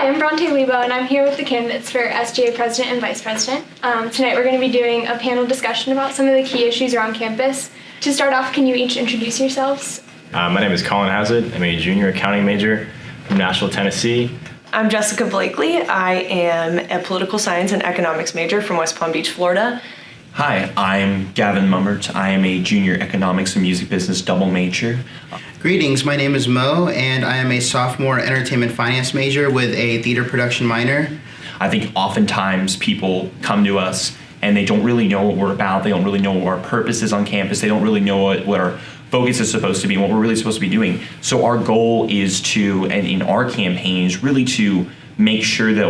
Hi, I'm Bronte Lebo, and I'm here with the candidates for SGA President and Vice President. Tonight we're going to be doing a panel discussion about some of the key issues around campus. To start off, can you each introduce yourselves? My name is Colin Hazard. I'm a junior accounting major from Nashville, Tennessee. I'm Jessica Blakely. I am a political science and economics major from West Palm Beach, Florida. Hi, I'm Gavin Mummert. I am a junior economics and music business double major. Greetings, my name is Mo, and I am a sophomore entertainment finance major with a theater production minor. I think oftentimes people come to us and they don't really know what we're about. They don't really know what our purpose is on campus. They don't really know what our focus is supposed to be and what we're really supposed to be doing. So our goal is to, and in our campaigns, really to make sure that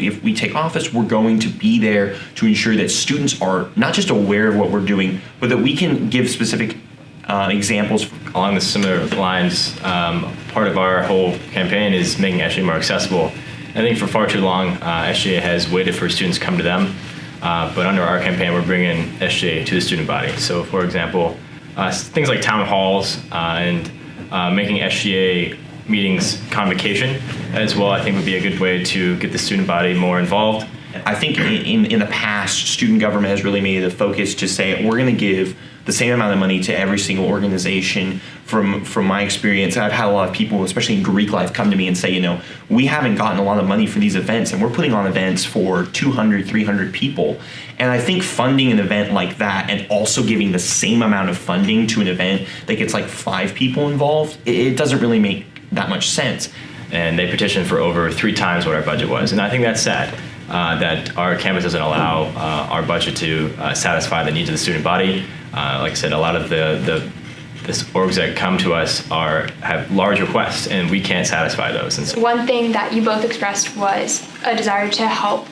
if we take office, we're going to be there to ensure that students are not just aware of what we're doing, but that we can give specific examples. Along the similar lines, part of our whole campaign is making SGA more accessible. I think for far too long, SGA has waited for students to come to them, but under our campaign, we're bringing SGA to the student body. So for example, things like town halls and making SGA meetings convocation as well, I think would be a good way to get the student body more involved. I think in the past, student government has really made it a focus to say we're going to give the same amount of money to every single organization. From my experience, I've had a lot of people, especially in Greek life, come to me and say, we haven't gotten a lot of money for these events, and we're putting on events for 200, 300 people. And I think funding an event like that and also giving the same amount of funding to an event that gets like 5 people involved, it doesn't really make that much sense. And they petitioned for over 3 times what our budget was. And I think that's sad that our campus doesn't allow our budget to satisfy the needs of the student body. Like I said, a lot of the orgs that come to us have large requests, and we can't satisfy those. And so one thing that you both expressed was a desire to help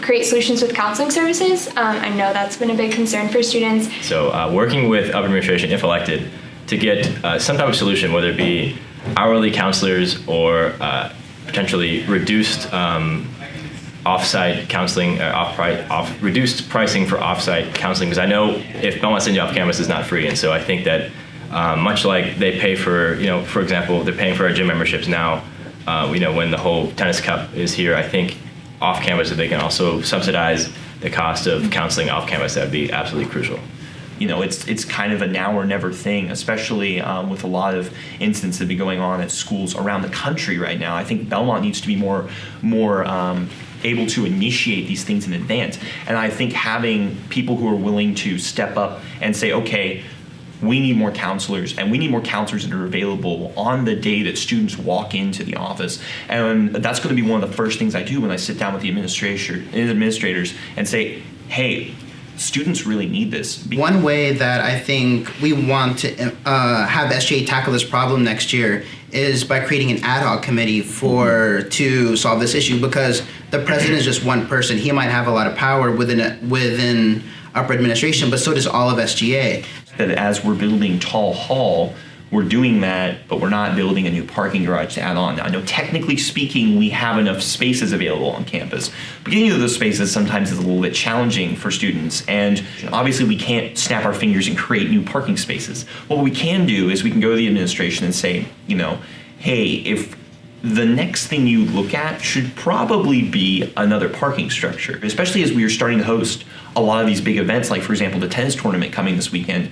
create solutions with counseling services. I know that's been a big concern for students. So working with upper administration, if elected, to get some type of solution, whether it be hourly counselors or potentially reduced off-site counseling, reduced pricing for off-site counseling, because I know if Belmont sends you off campus, it's not free, and so I think that much like they pay for, for example, they're paying for our gym memberships now, when the whole tennis cup is here, I think off campus, if they can also subsidize the cost of counseling off campus, that would be absolutely crucial. It's kind of a now or never thing, especially with a lot of incidents that have been going on at schools around the country right now. I think Belmont needs to be more able to initiate these things in advance. And I think having people who are willing to step up and say, okay, we need more counselors, and we need more counselors that are available on the day that students walk into the office. And that's going to be one of the first things I do when I sit down with the administrators and say, hey, students really need this. One way that I think we want to have SGA tackle this problem next year is by creating an ad hoc committee to solve this issue, because the president is just one person. He might have a lot of power within upper administration, but so does all of SGA. That as we're building Tall Hall, we're doing that, but we're not building a new parking garage to add on. Now, I know technically speaking, we have enough spaces available on campus, but getting to those spaces sometimes is a little bit challenging for students. And obviously we can't snap our fingers and create new parking spaces. What we can do is we can go to the administration and say, hey, if the next thing you look at should probably be another parking structure, especially as we are starting to host a lot of these big events, like for example, the tennis tournament coming this weekend.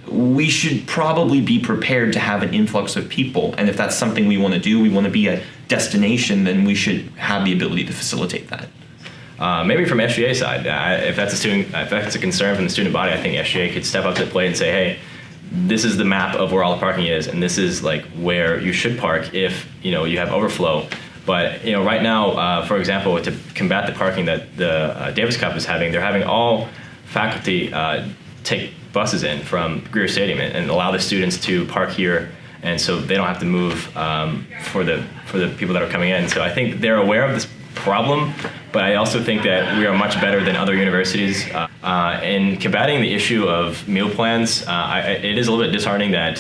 We should probably be prepared to have an influx of people. And if that's something we want to do, we want to be a destination, then we should have the ability to facilitate that. Maybe from SGA side, if that's a concern from the student body, I think SGA could step up to the plate and say, hey, this is the map of where all the parking is, and this is like where you should park if you have overflow. But right now, for example, to combat the parking that the Davis Cup is having, they're having all faculty take buses in from Greer Stadium and allow the students to park here, and so they don't have to move for the people that are coming in. So I think they're aware of this problem, but I also think that we are much better than other universities in combating the issue of meal plans. It is a little bit disheartening that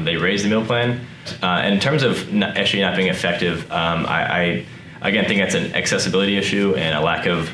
they raised the meal plan. In terms of SGA not being effective, I again think that's an accessibility issue and a lack of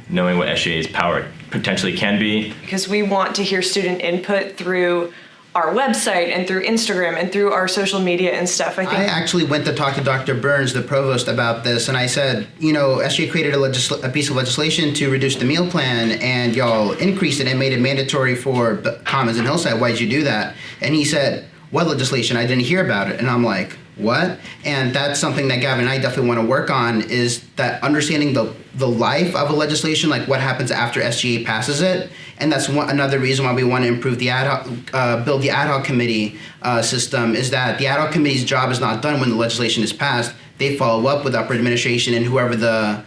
knowing what SGA's power potentially can be. Because we want to hear student input through our website and through Instagram and through our social media and stuff. I think I actually went to talk to Dr. Burns, the provost, about this, and I said, SGA created a piece of legislation to reduce the meal plan, and y'all increased it and made it mandatory for Commons and Hillside. Why'd you do that? And he said, what legislation? I didn't hear about it. And I'm like, what? And that's something that Gavin and I definitely want to work on, is that understanding the life of a legislation, like what happens after SGA passes it. And that's another reason why we want to improve the build the ad hoc committee system, is that the ad hoc committee's job is not done when the legislation is passed. They follow up with upper administration and whoever the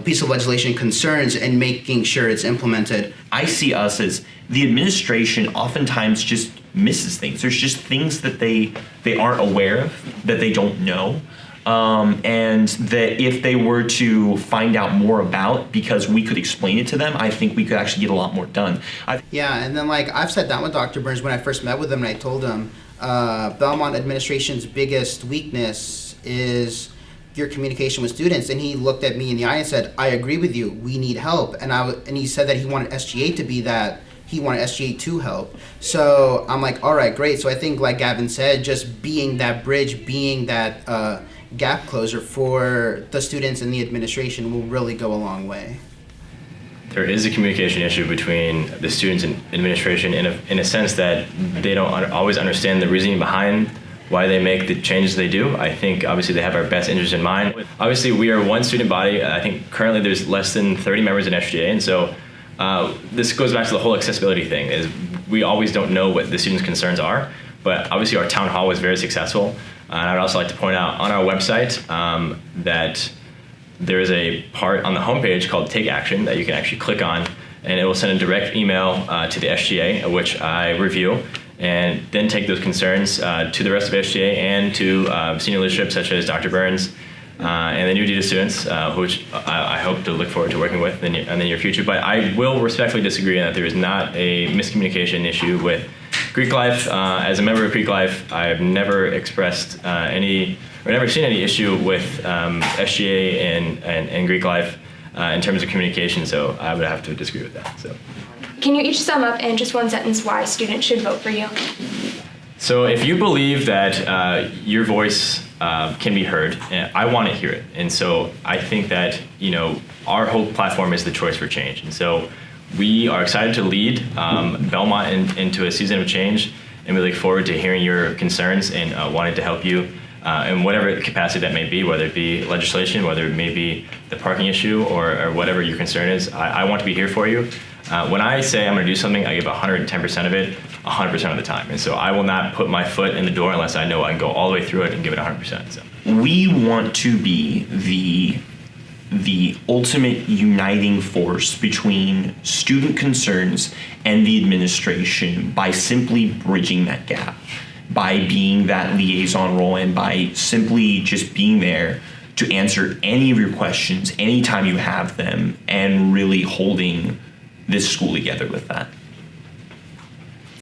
piece of legislation concerns and making sure it's implemented. I see us as the administration oftentimes just misses things. There's just things that they aren't aware of, that they don't know. And that if they were to find out more about, because we could explain it to them, I think we could actually get a lot more done. Yeah, and then I've sat down with Dr. Burns when I first met with him, and I told him Belmont administration's biggest weakness is your communication with students. And he looked at me in the eye and said, I agree with you, we need help. And he said that he wanted SGA to be that. He wanted SGA to help. So I'm like, all right, great. So I think, like Gavin said, just being that bridge, being that gap closer for the students and the administration will really go a long way. There is a communication issue between the students and administration in a sense that they don't always understand the reasoning behind why they make the changes they do. I think obviously they have our best interest in mind. Obviously we are one student body. I think currently there's less than 30 members in SGA, and so this goes back to the whole accessibility thing, is we always don't know what the students' concerns are, but obviously our town hall was very successful. And I would also like to point out on our website that there is a part on the homepage called Take Action that you can actually click on, and it will send a direct email to the SGA, which I review, and then take those concerns to the rest of SGA and to senior leadership such as Dr. Burns and the new DETA students, which I hope to look forward to working with in the near future. But I will respectfully disagree in that there is not a miscommunication issue with Greek Life. As a member of Greek Life, I've never expressed never seen any issue with SGA and Greek Life in terms of communication, so I would have to disagree with that. So, Can you each sum up in just one sentence why students should vote for you? So if you believe that your voice can be heard, I want to hear it. And so I think that, our whole platform is the choice for change. And so we are excited to lead Belmont into a season of change, and we look forward to hearing your concerns and wanting to help you in whatever capacity that may be, whether it be legislation, whether it may be the parking issue, or whatever your concern is. I want to be here for you. When I say I'm going to do something, I give 110% of it 100% of the time. And so I will not put my foot in the door unless I know I can go all the way through it and give it 100%. So. We want to be the ultimate uniting force between student concerns and the administration by simply bridging that gap, by being that liaison role, and by simply just being there to answer any of your questions anytime you have them, and really holding this school together with that.